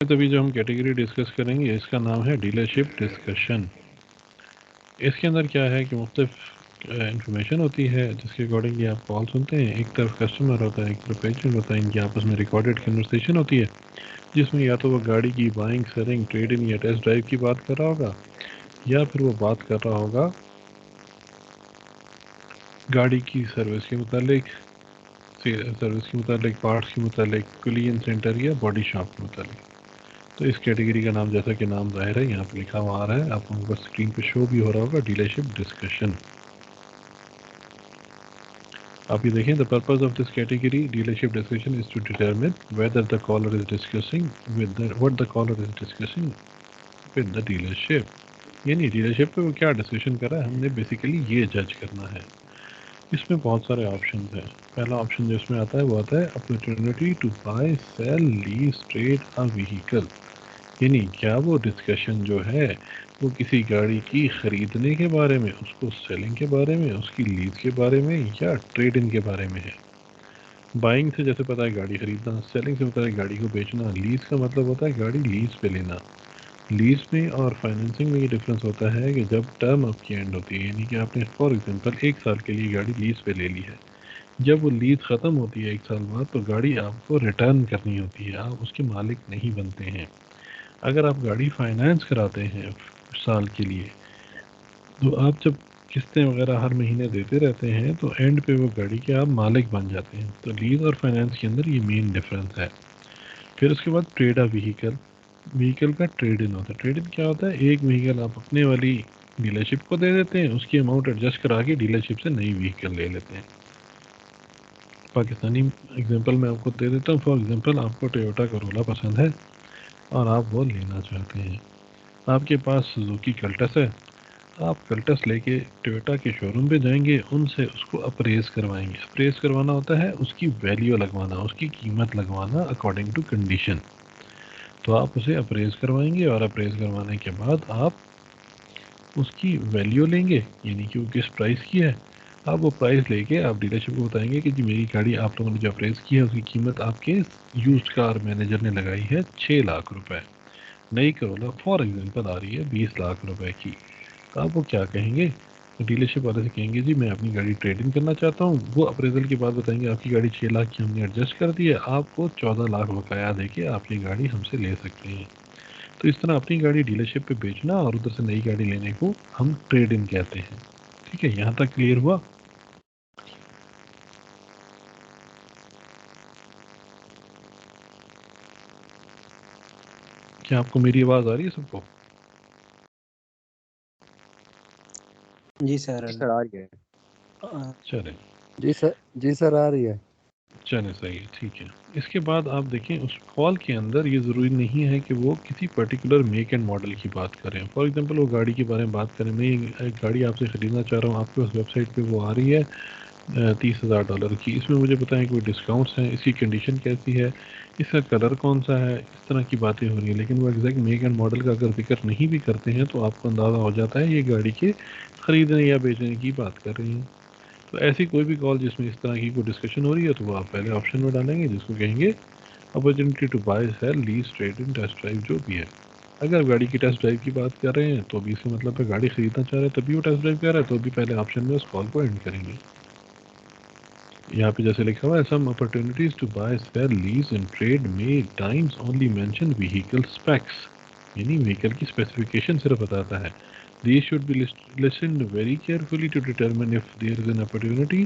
तो अभी जो हम कैटेगरी डिस्कस करेंगे इसका नाम है डीलरशिप डिस्कशन। इसके अंदर क्या है कि मुख्तलिफ इंफॉर्मेशन होती है जिसके अकॉर्डिंगली आप कॉल सुनते हैं। एक तरफ कस्टमर होता है, एक तरफ एजेंट होता है। इनकी आपस में रिकॉर्डेड कन्वर्सेशन होती है जिसमें या तो वो गाड़ी की बाइंग, सेलिंग, ट्रेड इन या टेस्ट ड्राइव की बात कर रहा होगा, या फिर वो बात कर रहा होगा गाड़ी की सर्विस के मुतालिक, पार्ट्स के मुतालिक, कुलियन सेंटर या बॉडी शॉप के मुतालिक। तो इस कैटेगरी का नाम, जैसा कि नाम जाहिर है यहाँ पे लिखा हुआ आ रहा है, आप लोगों को स्क्रीन पे शो भी हो रहा होगा, डीलरशिप डिस्कशन। आप ये देखें, the purpose of this category dealership discussion is to determine whether the caller is discussing with what the caller is discussing with the dealership. यानी डीलरशिप पे वो क्या डिस्कशन कर रहा है, हमने बेसिकली ये जज करना है। इसमें बहुत सारे ऑप्शन हैं। पहला ऑप्शन जो इसमें आता है वो आता है opportunity to buy, sell, lease, trade a vehicle. यानी क्या वो डिस्कशन जो है वो किसी गाड़ी की ख़रीदने के बारे में, उसको सेलिंग के बारे में, उसकी लीज के बारे में, या ट्रेड इन के बारे में है। बाइंग से जैसे पता है गाड़ी ख़रीदना, सेलिंग से पता है गाड़ी को बेचना, लीज का मतलब होता है गाड़ी लीज पे लेना। लीज में और फाइनेंसिंग में ये डिफरेंस होता है कि जब टर्म आपकी एंड होती है, यानी कि आपने फॉर एग्जांपल 1 साल के लिए गाड़ी लीज पे ले ली है, जब वो लीज ख़त्म होती है 1 साल बाद, तो गाड़ी आपको रिटर्न करनी होती है, आप उसके मालिक नहीं बनते हैं। अगर आप गाड़ी फाइनेंस कराते हैं साल के लिए, तो आप जब किस्तें वगैरह हर महीने देते रहते हैं तो एंड पे वो गाड़ी के आप मालिक बन जाते हैं। तो लीज और फाइनेंस के अंदर ये मेन डिफरेंस है। फिर उसके बाद ट्रेड ऑफ व्हीकल। व्हीकल का ट्रेड इन होता है। ट्रेड इन क्या होता है, एक व्हीकल आप अपने वाली डीलरशिप को दे देते हैं, उसकी अमाउंट एडजस्ट करा के डीलरशिप से नई व्हीकल ले लेते हैं। पाकिस्तानी एग्जांपल मैं आपको दे देता हूँ। फॉर एग्जांपल आपको टोयोटा करोला पसंद है और आप वो लेना चाहते हैं। आपके पास सुजुकी कल्टस है, आप कल्टस लेके टोयोटा के शोरूम पे जाएंगे, उनसे उसको अप्रेज करवाएंगे। अप्रेज करवाना होता है उसकी वैल्यू लगवाना, उसकी कीमत लगवाना अकॉर्डिंग टू कंडीशन। तो आप उसे अप्रेज करवाएंगे और अप्रेज करवाने के बाद आप उसकी वैल्यू लेंगे, यानी कि वो किस प्राइस की है। आप वो प्राइस लेके आप डीलरशिप को बताएंगे कि जी मेरी गाड़ी आप लोगों ने जो अप्रेज की है उसकी कीमत आपके यूज्ड कार मैनेजर ने लगाई है 6 लाख रुपए। नई करोला फॉर एग्जांपल आ रही है 20 लाख रुपए की। तो आप वो क्या कहेंगे, तो डीलरशिप वाले से कहेंगे जी मैं अपनी गाड़ी ट्रेड इन करना चाहता हूँ। वो अप्रेजल के बाद बताएंगे आपकी गाड़ी 6 लाख की हमने एडजस्ट कर दी है, आपको 14 लाख बकाया देके आप ये गाड़ी हमसे ले सकते हैं। तो इस तरह अपनी गाड़ी डीलरशिप पे बेचना और उधर से नई गाड़ी लेने को हम ट्रेड इन कहते हैं। ठीक है, यहाँ तक क्लियर हुआ? क्या आपको मेरी आवाज़ आ रही है सबको? जी सर। सर आ रही है। चले जी सर आ रही है। चले, सही है, ठीक है। इसके बाद आप देखें उस कॉल के अंदर ये ज़रूरी नहीं है कि वो किसी पर्टिकुलर मेक एंड मॉडल की बात करें। फॉर एग्जांपल वो गाड़ी के बारे में बात करें, मैं एक गाड़ी आपसे ख़रीदना चाह रहा हूँ, आपके पास वेबसाइट पे वो आ रही है $30,000 की। इसमें मुझे बताएं कोई डिस्काउंट्स हैं, इसकी कंडीशन कैसी है, इसका कलर कौन सा है, इस तरह की बातें हो रही हैं। लेकिन वो एग्जैक्ट मेक एंड मॉडल का अगर जिक्र नहीं भी करते हैं तो आपको अंदाज़ा हो जाता है ये गाड़ी के ख़रीदने या बेचने की बात कर रही हैं। तो ऐसी कोई भी कॉल जिसमें इस तरह की कोई डिस्कशन हो रही है तो वो आप पहले ऑप्शन में डालेंगे जिसको कहेंगे opportunity to buy, sell, lease, trade in, test drive, जो भी है। अगर गाड़ी की टेस्ट ड्राइव की बात कर रहे हैं तो भी इसका मतलब है गाड़ी खरीदना चाह रहे हैं तभी वो टेस्ट ड्राइव कर रहा है, तो भी पहले ऑप्शन में उस कॉल को एंड करेंगे। यहाँ पे जैसे लिखा हुआ है, some opportunities to buy, sell, lease and trade may times only mention vehicle specs. यानी व्हीकल की स्पेसिफिकेशन सिर्फ बताता है। These should be listened very carefully to determine if there is an opportunity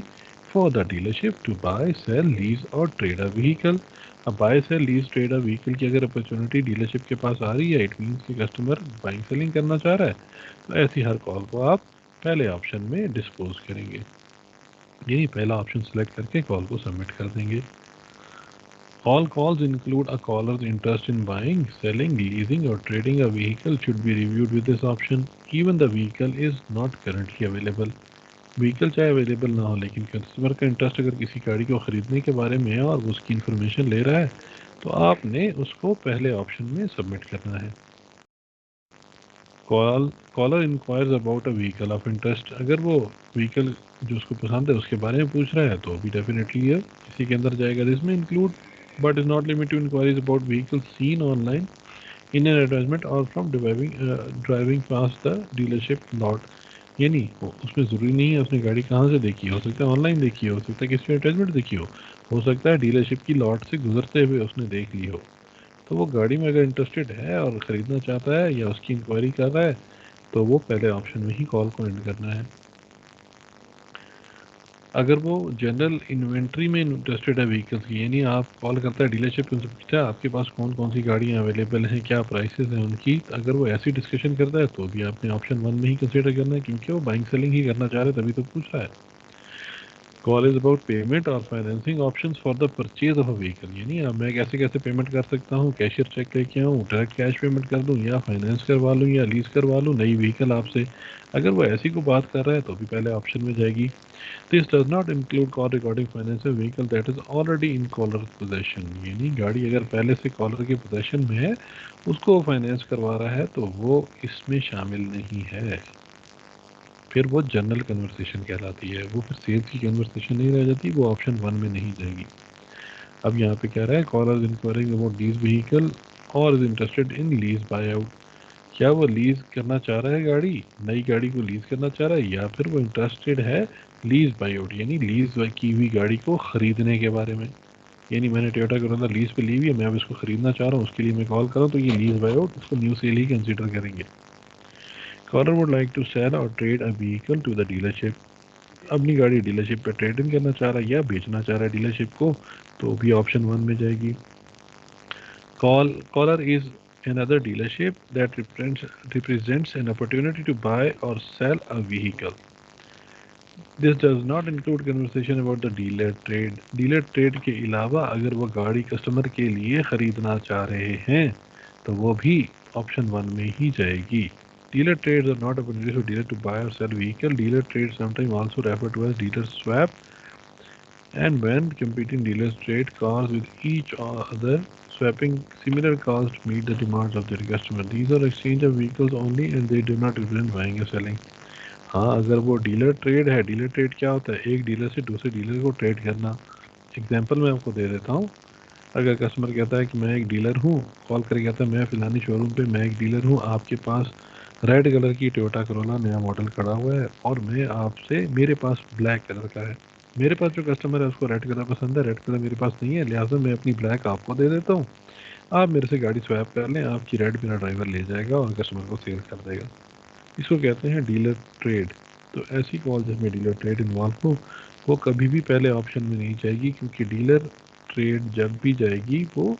for the dealership to buy, sell, lease or trade a vehicle. अब buy, sell, lease, trade a vehicle की अगर opportunity dealership के पास आ रही है, it means कि customer buying selling करना चाह रहा है, तो ऐसी हर कॉल को आप पहले ऑप्शन में डिस्पोज करेंगे। यही पहला ऑप्शन सेलेक्ट करके कॉल को सबमिट कर देंगे। All calls include a caller's interest in buying, selling, leasing or trading a vehicle should be reviewed with this option, even the vehicle is not currently available. Vehicle चाहे available ना हो, लेकिन customer का interest अगर किसी गाड़ी को ख़रीदने के बारे में है और वो उसकी इन्फॉर्मेशन ले रहा है तो आपने उसको पहले ऑप्शन में सबमिट करना है। Caller inquires about a vehicle of interest. अगर वो व्हीकल जो उसको पसंद है उसके बारे में पूछ रहा है तो भी डेफिनेटली ये इसी के अंदर जाएगा। इसमें include but is not limited to inquiries about vehicles seen online in an advertisement or from driving past the dealership lot. यानी उसमें ज़रूरी नहीं है उसने गाड़ी कहाँ से देखी हो सकता है ऑनलाइन देखी हो सकता है किसी एडवर्टाइजमेंट देखी हो सकता है डीलरशिप की लॉट से गुजरते हुए उसने देख ली हो। तो वो गाड़ी में अगर इंटरेस्टेड है और ख़रीदना चाहता है या उसकी इंक्वायरी कर रहा है तो वो पहले ऑप्शन में ही कॉल को एंड करना है। अगर वो जनरल इन्वेंट्री में इंटरेस्टेड है व्हीकल्स की, यानी आप कॉल करता है डीलरशिप उनसे पूछता है आपके पास कौन कौन सी गाड़ियाँ अवेलेबल हैं, क्या प्राइसेस हैं उनकी, अगर वो ऐसी डिस्कशन करता है तो भी आपने ऑप्शन 1 में ही कंसिडर करना है क्योंकि वो बाइंग सेलिंग ही करना चाह रहे तभी तो पूछ रहा है। कॉल इज अबाउट पेमेंट और financing options for the purchase of a vehicle, यानी अब मैं कैसे कैसे पेमेंट कर सकता हूँ, कैशियर चेक लेके आऊँ, डायरेक्ट कैश पेमेंट कर दूँ या फाइनेंस करवा लूँ या लीज करवा लूँ नई व्हीकल आपसे। अगर वो ऐसी को बात कर रहा है तो भी पहले ऑप्शन में जाएगी। This does not include call recording finance vehicle that is already in caller possession, यानी गाड़ी अगर पहले से कॉलर के पोजेशन में है उसको फाइनेंस करवा रहा है तो वो इसमें शामिल नहीं है। फिर वो जनरल कन्वर्सेशन कहलाती है, वो फिर सेल्स की कन्वर्सेशन नहीं रह जाती, वो ऑप्शन 1 में नहीं जाएगी। अब यहाँ पे कह रहा है caller inquiring about lease vehicle और is interested in lease buyout, क्या वो लीज करना चाह रहा है गाड़ी, नई गाड़ी को लीज करना चाह रहा है या फिर वो इंटरेस्टेड है लीज बाय आउट यानी लीज की हुई गाड़ी को खरीदने के बारे में। यानी मैंने टोयोटा करोला लीज पे ली हुई है, मैं अब इसको खरीदना चाह रहा हूँ, उसके लिए मैं कॉल करूँ तो ये लीज बाय आउट उसको न्यू सेल ही कंसिडर करेंगे। Caller would like to sell और trade a vehicle to the dealership, अपनी गाड़ी डीलरशिप पे ट्रेड इन करना चाह रहा है या बेचना चाह रहा है डीलरशिप को तो भी ऑप्शन 1 में जाएगी। Caller is another dealership that represents an opportunity to buy or sell a vehicle. This does not include conversation about the dealer trade. Dealer trade के अलावा अगर वो गाड़ी कस्टमर के लिए ख़रीदना चाह रहे हैं तो वो भी ऑप्शन 1 में ही जाएगी। Dealer trades are not opportunities for dealer to buy or sell vehicle. Dealer trades sometimes also referred to as dealer swap, and when competing dealers trade cars with each other, swapping similar cars to meet the demands of their customer. These are exchange of vehicles only and they do not represent buying or selling. हाँ, अगर वो dealer trade है, dealer trade क्या होता है, एक dealer से दूसरे डीलर को ट्रेड करना। एग्जांपल मैं आपको दे देता हूँ, अगर कस्टमर कहता है कि मैं एक डीलर हूँ, कॉल करके कहता है मैं फ़िलानी शोरूम पे मैं एक डीलर हूँ, आपके पास रेड कलर की टोयोटा करोला नया मॉडल खड़ा हुआ है और मैं आपसे, मेरे पास ब्लैक कलर का है, मेरे पास जो कस्टमर है उसको रेड कलर पसंद है, रेड कलर मेरे पास नहीं है, लिहाजा मैं अपनी ब्लैक आपको दे देता हूँ, आप मेरे से गाड़ी स्वैप कर लें, आपकी रेड मेरा ड्राइवर ले जाएगा और कस्टमर को सेल कर देगा। इसको कहते हैं डीलर ट्रेड। तो ऐसी कॉल जिसमें डीलर ट्रेड इन्वॉल्व हो वो कभी भी पहले ऑप्शन में नहीं जाएगी क्योंकि डीलर ट्रेड जब भी जाएगी वो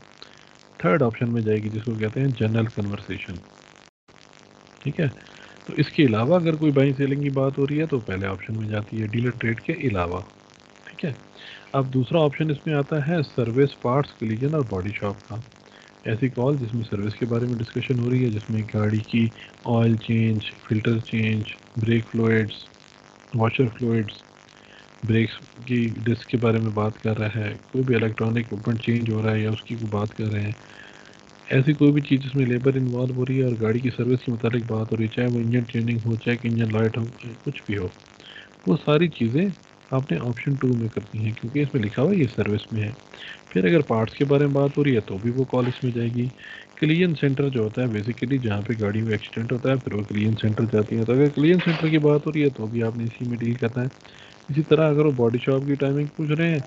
थर्ड ऑप्शन में जाएगी जिसको कहते हैं जनरल कन्वर्सेशन। ठीक है, तो इसके अलावा अगर कोई बाइंग सेलिंग की बात हो रही है तो पहले ऑप्शन में जाती है डीलर ट्रेड के अलावा। ठीक है, अब दूसरा ऑप्शन इसमें आता है सर्विस, पार्ट्स, कोलिजन और बॉडी शॉप का। ऐसी कॉल जिसमें सर्विस के बारे में डिस्कशन हो रही है, जिसमें गाड़ी की oil change, filter change, brake fluids, washer fluids, brakes की डिस्क के बारे में बात कर रहा है, कोई भी इलेक्ट्रॉनिक इक्विपमेंट चेंज हो रहा है या उसकी कोई बात कर रहे हैं, ऐसी कोई भी चीज़ जिसमें लेबर इन्वॉल्व हो रही है और गाड़ी की सर्विस के मुताबिक बात हो रही है, चाहे वो इंजन ट्रेनिंग हो, चाहे इंजन लाइट हो, कुछ भी हो, वो सारी चीज़ें आपने ऑप्शन 2 में करनी है क्योंकि इसमें लिखा हुआ है ये सर्विस में है। फिर अगर पार्ट्स के बारे में बात हो रही है तो भी वो कॉल इसमें जाएगी। क्लियन सेंटर जो होता है बेसिकली जहाँ पे गाड़ी में एक्सीडेंट होता है फिर वो क्लियन सेंटर जाती है, तो अगर क्लियन सेंटर की बात हो रही है तो भी आपने इसी में डील करना है। इसी तरह अगर वो बॉडी शॉप की टाइमिंग पूछ रहे हैं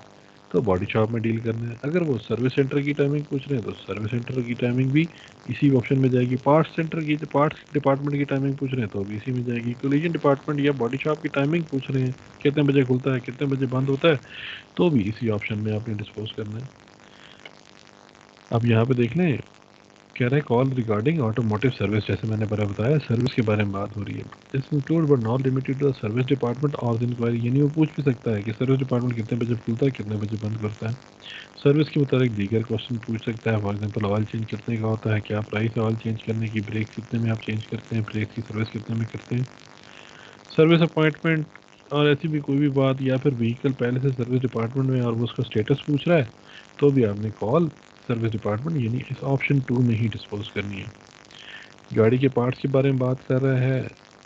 तो बॉडी शॉप में डील करना है, अगर वो सर्विस सेंटर की टाइमिंग पूछ रहे हैं तो सर्विस सेंटर की टाइमिंग भी इसी ऑप्शन में जाएगी। पार्ट्स सेंटर की, पार्ट्स डिपार्टमेंट की टाइमिंग पूछ रहे हैं तो भी इसी में जाएगी। कोलिजन डिपार्टमेंट या बॉडी शॉप की टाइमिंग पूछ रहे हैं, कितने बजे खुलता है कितने बजे बंद होता है, तो भी इसी ऑप्शन में आपने डिस्पोज करना है। अब यहाँ पे देख लें, कह रहा है कॉल रिगार्डिंग ऑटोमोटिव सर्विस, जैसे मैंने पहले बताया सर्विस के बारे में बात हो रही है। This include but not limited to the service department और इंक्वायरी, यानी वो पूछ भी सकता है कि सर्विस डिपार्टमेंट कितने बजे खुलता है कितने बजे बंद करता है। सर्विस के मुताबिक दीगर क्वेश्चन पूछ सकता है, फॉर एग्जाम्पल ऑयल चेंज कितने का होता है, क्या प्राइस है ऑयल चेंज करने की, ब्रेक कितने में आप चेंज करते हैं, ब्रेक की सर्विस कितने में करते हैं, सर्विस अपॉइंटमेंट और ऐसी भी कोई भी बात, या फिर व्हीकल पहले से सर्विस डिपार्टमेंट में और वो उसका स्टेटस पूछ रहा है तो भी आपने कॉल सर्विस डिपार्टमेंट यानी इस ऑप्शन 2 में ही डिस्पोज करनी है। गाड़ी के पार्ट्स के बारे में बात कर रहा है,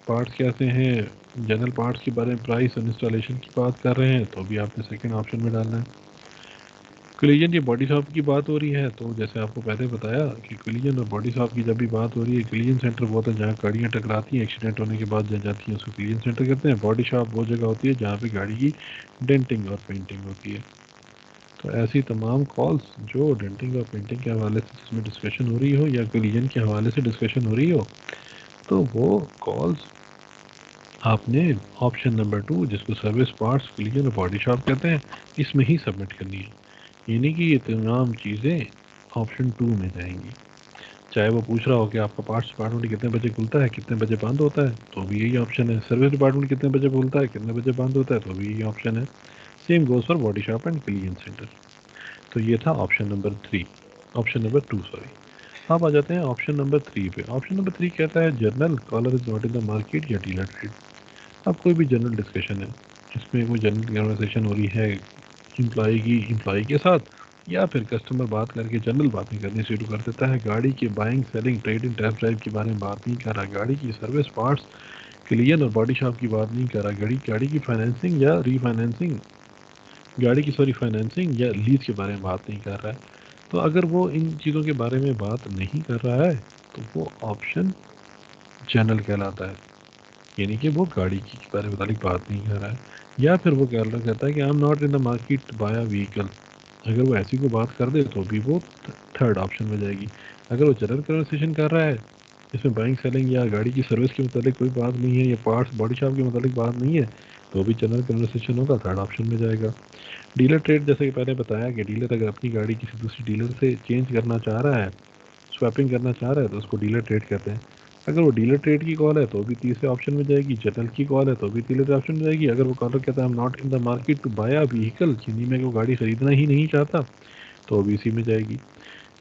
पार्ट्स कैसे हैं, जनरल पार्ट्स के बारे में प्राइस और इंस्टॉलेशन की बात कर रहे हैं तो भी आपने सेकंड ऑप्शन में डालना है। कोलिजन या बॉडी शॉप की बात हो रही है, तो जैसे आपको पहले बताया कि कोलिजन और बॉडी शॉप की जब भी बात हो रही है, कोलिजन सेंटर वो होता है जहाँ गाड़ियाँ टकराती हैं, एक्सीडेंट होने के बाद जहाँ जाती हैं उसको कोलिजन सेंटर कहते हैं। बॉडी शॉप वो जगह होती है जहाँ पे गाड़ी की डेंटिंग और पेंटिंग होती है। तो ऐसी तमाम कॉल्स जो डेंटिंग और पेंटिंग के हवाले से जिसमें डिस्कशन हो रही हो या कोलिजन के हवाले से डिस्कशन हो रही हो, तो वो कॉल्स आपने ऑप्शन नंबर 2 जिसको सर्विस पार्ट्स कोलिजन और बॉडी शॉप कहते हैं, इसमें ही सबमिट करनी है। यानी कि ये तमाम चीज़ें ऑप्शन 2 में जाएंगी। चाहे वो पूछ रहा हो कि आपका पार्ट्स डिपार्टमेंट कितने बजे खुलता है, कितने बजे बंद होता है, तो भी यही ऑप्शन है। सर्विस डिपार्टमेंट कितने बजे खुलता है, कितने बजे बंद होता है, तो भी यही ऑप्शन है। Same goes for body shop and collision centre. तो ये था option number 3, option number 2 sorry. अब आ जाते हैं ऑप्शन नंबर 3 पे। ऑप्शन नंबर 3 कहता है general caller is not in the market या डीलर ट्रेड। अब कोई भी जनरल डिस्कशन है, इसमें कोई जनरल कन्वर्सेशन हो रही है एम्प्लॉई के साथ, या फिर कस्टमर बात करके जनरल बातें करनी शुरू कर देता है। गाड़ी की buying selling trading test drive के बारे में बात नहीं कर रहा, गाड़ी की सर्विस पार्ट्स क्लियर और बॉडी शॉप की बात नहीं कर रहा, गाड़ी की फाइनेंसिंग या रीफाइनेंसिंग फाइनेंसिंग या लीज के बारे में बात नहीं कर रहा है। तो अगर वो इन चीज़ों के बारे में बात नहीं कर रहा है तो वो ऑप्शन जनरल कहलाता है, यानी कि वो गाड़ी की बारे में मुतालिक बात नहीं कर रहा है। या फिर वो कहता है कि I am not in the market buy a vehicle. अगर वो ऐसी को बात कर दे तो भी वो थर्ड ऑप्शन में जाएगी। अगर वो जनरल कन्वर्सेशन कर रहा है इसमें बाइंग सेलिंग या गाड़ी की सर्विस के मुतालिक कोई बात नहीं है या पार्ट्स बॉडी शॉप के मुतालिक बात नहीं है, तो भी जनरल कन्वर्सेशन होगा, थर्ड ऑप्शन में जाएगा। डीलर ट्रेड जैसे कि पहले बताया कि डीलर अगर अपनी गाड़ी किसी दूसरी डीलर से चेंज करना चाह रहा है, स्वैपिंग करना चाह रहा है, तो उसको डीलर ट्रेड कहते हैं। अगर वो डीलर ट्रेड की कॉल है तो भी तीसरे ऑप्शन में जाएगी। जनरल की कॉल है तो भी तीसरे ऑप्शन में जाएगी। अगर वो कॉलर कहता है I am not in the market to buy a vehicle, यानी मैं वो गाड़ी खरीदना ही नहीं चाहता, तो भी इसी में जाएगी।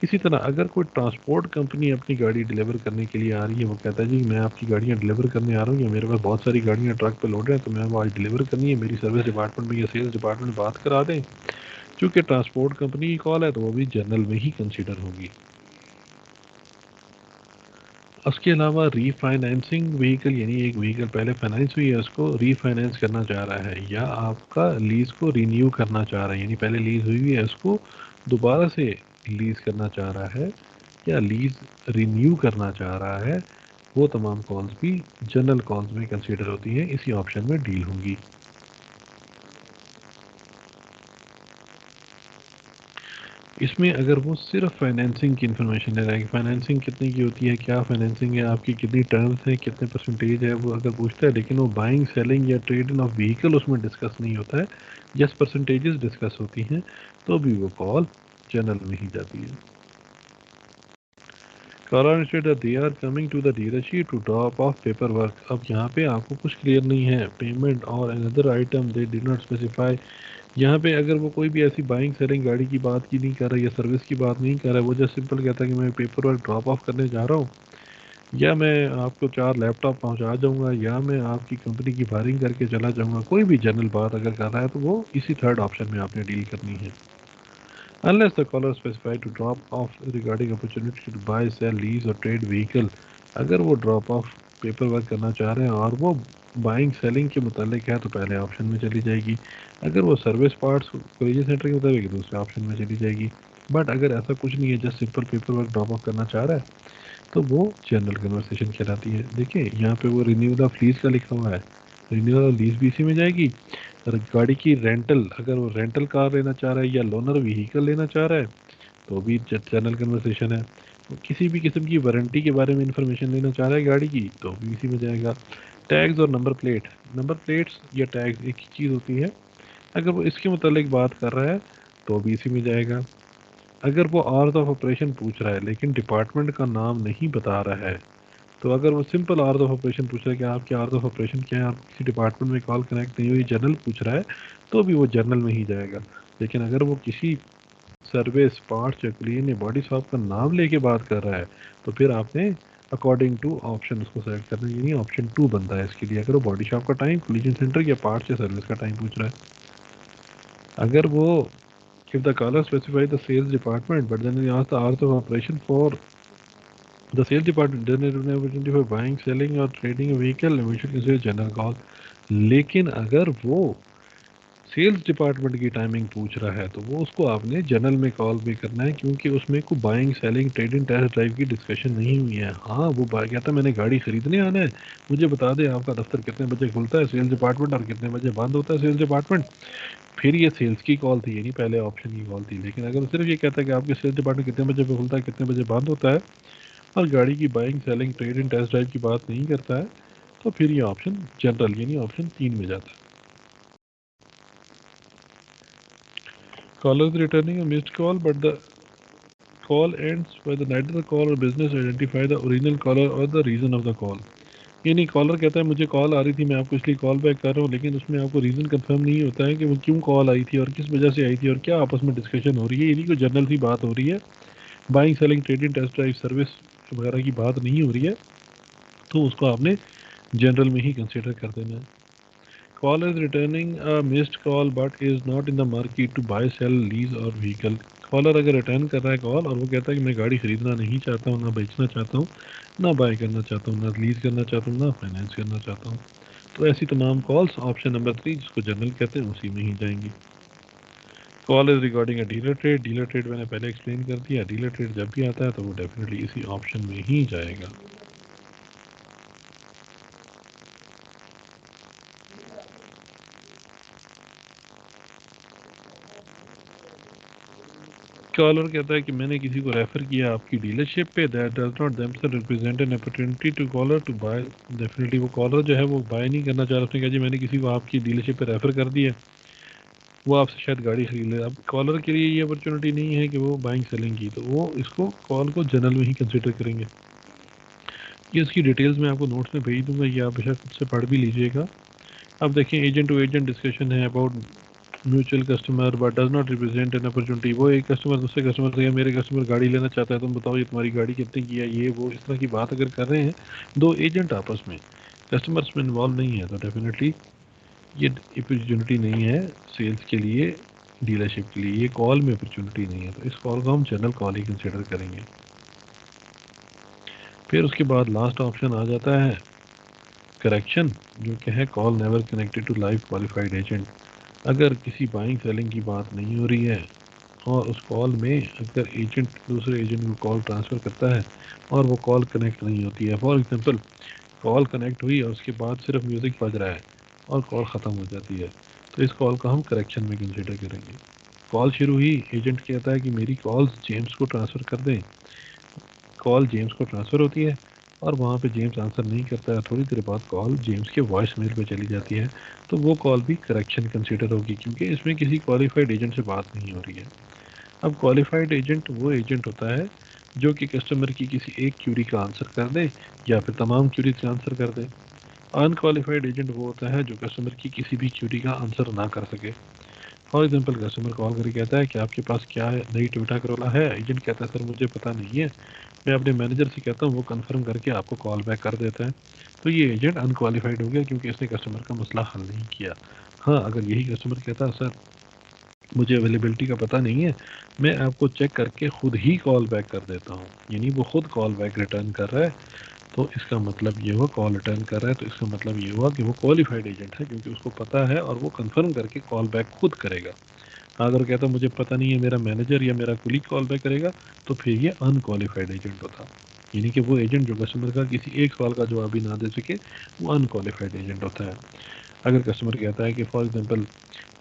इसी तरह अगर कोई ट्रांसपोर्ट कंपनी अपनी गाड़ी डिलीवर करने के लिए आ रही है, वो कहता है जी मैं आपकी गाड़ियाँ डिलीवर करने आ रहा हूँ या मेरे पास बहुत सारी गाड़ियाँ ट्रक पे लोड हैं तो मैं वो आज डिलीवर करनी है, मेरी सर्विस डिपार्टमेंट में या सेल्स डिपार्टमेंट में बात करा दें। चूँकि ट्रांसपोर्ट कंपनी की कॉल है तो वो भी जनरल में ही कंसिडर होगी। उसके अलावा रीफाइनेंसिंग व्हीकल, यानी एक व्हीकल पहले फाइनेंस हुई है उसको रीफाइनेंस करना चाह रहा है, या आपका लीज़ को रिन्यू करना चाह रहा है, यानी पहले लीज़ हुई है उसको दोबारा से लीज़ करना चाह रहा है या लीज़ रिन्यू करना चाह रहा है, वो तमाम कॉल्स भी जनरल कॉल्स में कंसीडर होती हैं, इसी ऑप्शन में डील होंगी। इसमें अगर वो सिर्फ फाइनेंसिंग की इन्फॉर्मेशन ले रहा है कि फाइनेंसिंग कितने की होती है, क्या फाइनेंसिंग है, आपकी कितनी टर्म्स है, कितने परसेंटेज है, वो अगर पूछता है, लेकिन वो बाइंग सेलिंग या ट्रेडिंग ऑफ व्हीकल उसमें डिस्कस नहीं होता है, जस्ट परसेंटेजेस डिस्कस होती हैं, तो भी वो कॉल जनरल में ही जाती है। Caller state they are coming to the dealership to drop off paper work. अब यहाँ पे आपको कुछ क्लियर नहीं है, पेमेंट और another item they did not specify. यहाँ पे अगर वो कोई भी ऐसी बाइंग सेलिंग गाड़ी की बात की नहीं कर रहा या सर्विस की बात नहीं कर रहा है, वो जस्ट सिंपल कहता है कि मैं पेपर वर्क ड्रॉप ऑफ करने जा रहा हूँ, या मैं आपको 4 लैपटॉप पहुँचा जाऊँगा, या मैं आपकी कंपनी की फायरिंग करके चला जाऊँगा, कोई भी जनरल बात अगर कर रहा है तो वो इसी थर्ड ऑप्शन में आपने डील करनी है। Unless the caller specified to drop off regarding opportunity to buy, sell, lease or trade vehicle, अगर वो ड्रॉप ऑफ पेपर वर्क करना चाह रहे हैं और वो बाइंग सेलिंग के मुतालिक है तो पहले ऑप्शन में चली जाएगी। अगर वो सर्विस पार्ट्स कोलिजन सेंटर के मुताबिक दूसरे ऑप्शन में चली जाएगी। बट अगर ऐसा कुछ नहीं है, just simple paper work drop of करना चाह रहा है, तो वो जनरल कन्वर्सेशन कहलाती है। देखिए यहाँ पे वो रिन्यूअल ऑफ लीज का लिखा हुआ है, रिन्यूअल ऑफ लीज भी इसी में जाएगी। और गाड़ी की रेंटल, अगर वो रेंटल कार लेना चाह रहा है या लोनर व्हीकल लेना चाह रहा है, तो भी जनरल कन्वर्सेशन है। किसी भी किस्म की वारंटी के बारे में इंफॉर्मेशन लेना चाह रहा है गाड़ी की, तो भी इसी में जाएगा। टैग्स और नंबर प्लेट्स या टैग्स एक ही चीज़ होती है, अगर वो इसके मुतालिक बात कर रहा है तो भी इसी में जाएगा। अगर वो आवर्स ऑफ ऑपरेशन पूछ रहा है लेकिन डिपार्टमेंट का नाम नहीं बता रहा है, तो अगर वो सिंपल आवर्स ऑफ ऑपरेशन पूछ रहा है कि आपके आवर्स ऑफ ऑपरेशन क्या है, आप किसी डिपार्टमेंट में कॉल कनेक्ट नहीं हुई, जनरल पूछ रहा है, तो भी वो जनरल में ही जाएगा। लेकिन अगर वो किसी सर्विस पार्ट्स या क्लीन या बॉडी शॉप का नाम लेके बात कर रहा है, तो फिर आपने अकॉर्डिंग टू ऑप्शन उसको सेलेक्ट करना है, यानी ऑप्शन 2 बनता है इसके लिए, अगर वो बॉडी शॉप का टाइम, कोलिजन सेंटर या पार्ट्स या सर्विस का टाइम पूछ रहा है। अगर वो if the caller specify the sales department but then he asks the hours of operation for the sales department, then it will opportunity for buying, selling or trading a vehicle, we should consider general call। लेकिन अगर वो sales department की timing पूछ रहा है तो वो उसको आपने जनरल में कॉल भी करना है, क्योंकि उसमें कोई buying selling trading test drive की डिस्कशन नहीं हुई है। हाँ, वो कहता है मैंने गाड़ी खरीदने आना है, मुझे बता दें आपका दफ्तर कितने बजे खुलता है सेल्स डिपार्टमेंट और कितने बजे बंद होता है सेल्स डिपार्टमेंट। फिर ये सेल्स की कॉल थी, ये नहीं पहले ऑप्शन की कॉल थी। लेकिन अगर सिर्फ ये कहता है कि आपके सेल्स डिपार्टमेंट कितने बजे पे खुलता है कितने बजे बंद होता है और गाड़ी की buying selling trading test drive की बात नहीं करता है, तो फिर ये ऑप्शन जनरल यानी ऑप्शन 3 में जाता है। Caller is returning a missed call, but the call ends whether neither the call or business identify the original caller or the reason of the call। यानी कॉलर कहता है मुझे कॉल आ रही थी, मैं आपको इसलिए कॉल बैक कर रहा हूँ, लेकिन उसमें आपको रीज़न कंफर्म नहीं होता है कि वो क्यों कॉल आई थी और किस वजह से आई थी और क्या आपस में डिस्कशन हो रही है। यानी कोई जनरल सी बात हो रही है, buying selling trading test drive service वगैरह की बात नहीं हो रही है, तो उसको आपने जनरल में ही कंसिडर कर देना है। Caller is returning a missed call but is not in the market to buy, sell, lease or vehicle। Caller अगर रिटर्न कर रहा है कॉल और वो कहता है कि मैं गाड़ी खरीदना नहीं चाहता हूँ, ना बेचना चाहता हूँ, ना बाय करना चाहता हूँ, ना लीज करना चाहता हूँ, ना फाइनेंस करना चाहता हूँ, तो ऐसी तमाम कॉल्स ऑप्शन नंबर 3 जिसको जनरल कहते हैं उसी में ही जाएंगी। Call is regarding a dealer trade. Dealer trade मैंने पहले एक्सप्लेन कर दिया, डीलर ट्रेड जब भी आता है तो वो डेफिनेटली इसी ऑप्शन में ही जाएगा। कॉलर कहता है कि मैंने किसी को रेफर किया आपकी डीलरशिप पे, that does not themselves represent an opportunity to caller to buy. Definitely वो कॉलर जो है वो बाय नहीं करना चाह रहा, उसने कहा जी मैंने किसी को आपकी डीलरशिप पे रेफर कर दिया, वो आपसे शायद गाड़ी खरीद ले। अब कॉलर के लिए ये अपॉर्चुनिटी नहीं है कि वो बाइंग सेलिंग की, तो वो इसको कॉल को जनरल में ही कंसिडर करेंगे। ये इसकी डिटेल्स मैं आपको नोट्स में भेज दूंगा, ये आप बेशक खुद से पढ़ भी लीजिएगा। अब देखें एजेंट टू एजेंट डिस्कशन है about mutual customer but does not represent an opportunity. वो एक कस्टमर दूसरे कस्टमर से मेरे कस्टमर गाड़ी लेना चाहता है, तुम बताओ ये तुम्हारी गाड़ी कितने की है, ये वो इस तरह की बात अगर कर रहे हैं दो एजेंट आपस में, कस्टमर्स में इन्वॉल्व नहीं है, तो डेफिनेटली ये अपॉर्चुनिटी नहीं है सेल्स के लिए, डीलरशिप के लिए ये कॉल में अपॉर्चुनिटी नहीं है, तो इस कॉल को हम जनरल कॉल ही कंसिडर करेंगे। फिर उसके बाद लास्ट ऑप्शन आ जाता है करेक्शन, जो कि है call never connected to live qualified agent. अगर किसी बाइंग सेलिंग की बात नहीं हो रही है और उस कॉल में अगर एजेंट दूसरे एजेंट को कॉल ट्रांसफ़र करता है और वो कॉल कनेक्ट नहीं होती है, फॉर एग्जांपल कॉल कनेक्ट हुई और उसके बाद सिर्फ म्यूज़िक बज रहा है और कॉल ख़त्म हो जाती है, तो इस कॉल को हम करेक्शन में कंसिडर करेंगे। कॉल शुरू हुई, एजेंट कहता है कि मेरी कॉल्स जेम्स को ट्रांसफ़र कर दें, कॉल जेम्स को ट्रांसफ़र होती है और वहाँ पे जेम्स आंसर नहीं करता है, थोड़ी देर बाद कॉल जेम्स के वॉइस मेल पे चली जाती है, तो वो कॉल भी करेक्शन कंसिडर होगी, क्योंकि इसमें किसी क्वालिफाइड एजेंट से बात नहीं हो रही है। अब क्वालिफाइड एजेंट वो एजेंट होता है जो कि कस्टमर की किसी एक क्यूरी का आंसर कर दे या फिर तमाम क्यूरी का आंसर कर दे। अनक्वालिफाइड एजेंट वो होता है जो कस्टमर की किसी भी क्यूरी का आंसर ना कर सके। फॉर एग्जाम्पल कस्टमर कॉल करके कहता है कि आपके पास क्या है, नई टोयोटा करोला है, एजेंट कहता है सर मुझे पता नहीं है, मैं अपने मैनेजर से कहता हूँ वो कंफर्म करके आपको कॉल बैक कर देता है, तो ये एजेंट अनक्वालिफाइड हो गया क्योंकि इसने कस्टमर का मसला हल नहीं किया। हाँ, अगर यही कस्टमर कहता है सर मुझे अवेलेबिलिटी का पता नहीं है, मैं आपको चेक करके खुद ही कॉल बैक कर देता हूँ, यानी वो खुद कॉल बैक रिटर्न कर रहा है, तो इसका मतलब ये हुआ कॉल रिटर्न कर रहा है, तो इसका मतलब ये हुआ कि वो क्वालिफाइड एजेंट है क्योंकि उसको पता है और वो कंफर्म करके कॉल बैक खुद करेगा। अगर कहता मुझे पता नहीं है, मेरा मैनेजर या मेरा कुलीग कॉल बैक करेगा, तो फिर ये अनक्वालिफाइड एजेंट होता, यानी कि वो एजेंट जो कस्टमर का किसी एक सवाल का जवाब भी ना दे सके वो अनक्वालिफाइड एजेंट होता है। अगर कस्टमर कहता है कि फॉर एग्जांपल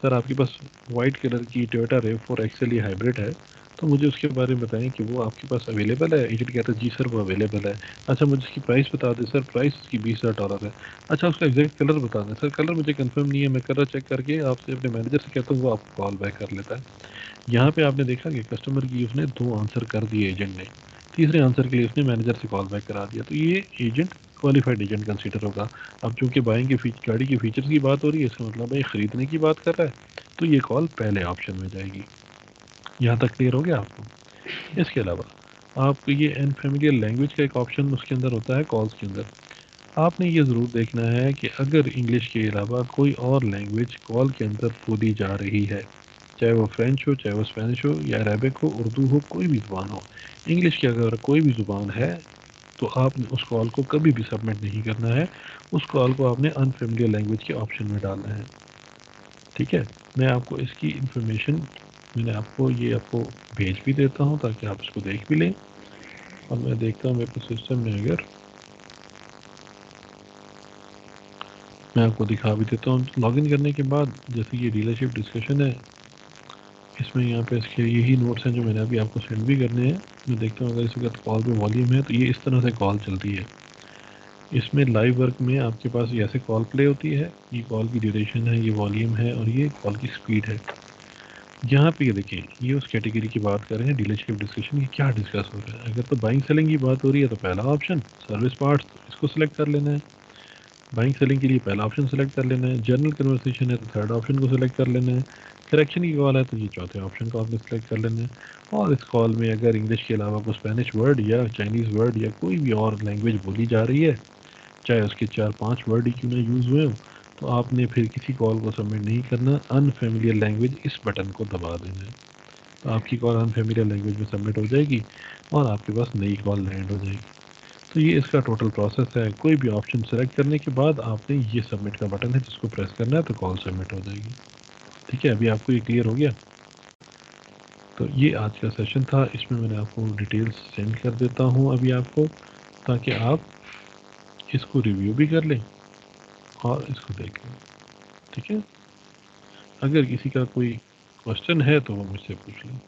सर आपके पास वाइट कलर की टोयोटा रेव4 एक्सेल ये हाइब्रिड है, तो मुझे उसके बारे में बताएं कि वो आपके पास अवेलेबल है। एजेंट कहता है जी सर वो अवेलेबल है। अच्छा मुझे उसकी प्राइस बता दें सर, प्राइस उसकी $20,000 है। अच्छा उसका एग्जैक्ट कलर बता दें सर, कलर मुझे कंफर्म नहीं है, मैं कलर चेक करके आपसे अपने मैनेजर से कहता हूँ वो आपको कॉल बैक कर लेता है। यहाँ पे आपने देखा कि कस्टमर की उसने 2 आंसर कर दिए एजेंट ने, तीसरे आंसर के लिए उसने मैनेजर से कॉल बैक करा दिया, तो ये एजेंट क्वालिफाइड एजेंट कंसीडर होगा। अब चूंकि बाइंग की गाड़ी के फीचर्स की बात हो रही है, इसका मतलब है ख़रीदने की बात कर रहा है, तो ये कॉल पहले ऑप्शन में जाएगी। यहाँ तक क्लियर हो गया आपको? इसके अलावा आपको ये अनफेमिलियर लैंग्वेज का एक ऑप्शन उसके अंदर होता है कॉल्स के अंदर। आपने ये ज़रूर देखना है कि अगर इंग्लिश के अलावा कोई और लैंग्वेज कॉल के अंदर बोली जा रही है, चाहे वो फ्रेंच हो, चाहे वो स्पेनिश हो या अरेबिक हो, उर्दू हो, कोई भी ज़ुबान हो, इंग्लिश की अगर कोई भी ज़ुबान है तो आपने उस कॉल को कभी भी सबमिट नहीं करना है, उस कॉल को आपने अनफेमिलियर लैंग्वेज के ऑप्शन में डालना है। ठीक है, मैं आपको इसकी इंफॉर्मेशन मैंने आपको भेज भी देता हूँ ताकि आप इसको देख भी लें। और मैं देखता हूँ मेरे सिस्टम में, अगर मैं आपको दिखा भी देता हूँ। लॉगिन करने के बाद जैसे ये डीलरशिप डिस्कशन है, इसमें यहाँ पे इसके यही नोट्स हैं जो मैंने अभी आपको सेंड भी करने हैं। मैं देखता हूँ अगर इस वक्त कॉल पे वॉल्यूम है तो ये इस तरह से कॉल चलती है। इसमें लाइव वर्क में आपके पास ये ऐसे कॉल प्ले होती है, ये कॉल की ड्यूरेशन है, ये वॉल्यूम है और ये कॉल की स्पीड है। यहाँ पे ये देखिए, ये उस कैटेगरी की बात कर रहे हैं डीलरशिप डिस्कशन की, क्या डिस्कस हो रहा है। अगर तो बाइंग सेलिंग की बात हो रही है तो पहला ऑप्शन सर्विस पार्ट्स, इसको सिलेक्ट कर लेना है। बाइंग सेलिंग के लिए पहला ऑप्शन सेलेक्ट कर लेना है। जनरल कन्वर्सेशन है तो थर्ड ऑप्शन को सिलेक्ट कर लेना है। करेक्शन की कॉल है तो ये चौथे ऑप्शन को आपने सेलेक्ट कर लेना है। और इस कॉल में अगर इंग्लिश के अलावा कोई स्पेनिश वर्ड या चाइनीज़ वर्ड या कोई भी और लैंग्वेज बोली जा रही है, चाहे उसके 4-5 वर्ड ही क्यों ना यूज़ हुए हो, तो आपने फिर किसी कॉल को सबमिट नहीं करना, अनफेमिलियर लैंग्वेज इस बटन को दबा देना है। तो आपकी कॉल अनफेमिलियर लैंग्वेज में सबमिट हो जाएगी और आपके पास नई कॉल लैंड हो जाएगी। तो ये इसका टोटल प्रोसेस है। कोई भी ऑप्शन सेलेक्ट करने के बाद आपने ये सबमिट का बटन है जिसको प्रेस करना है, तो कॉल सबमिट हो जाएगी। ठीक है, अभी आपको ये क्लियर हो गया। तो ये आज का सेशन था, इसमें मैंने आपको डिटेल्स सेंड कर देता हूँ अभी आपको, ताकि आप इसको रिव्यू भी कर लें और इसको देख लें। ठीक है, अगर किसी का कोई क्वेश्चन है तो वो मुझसे पूछ लें।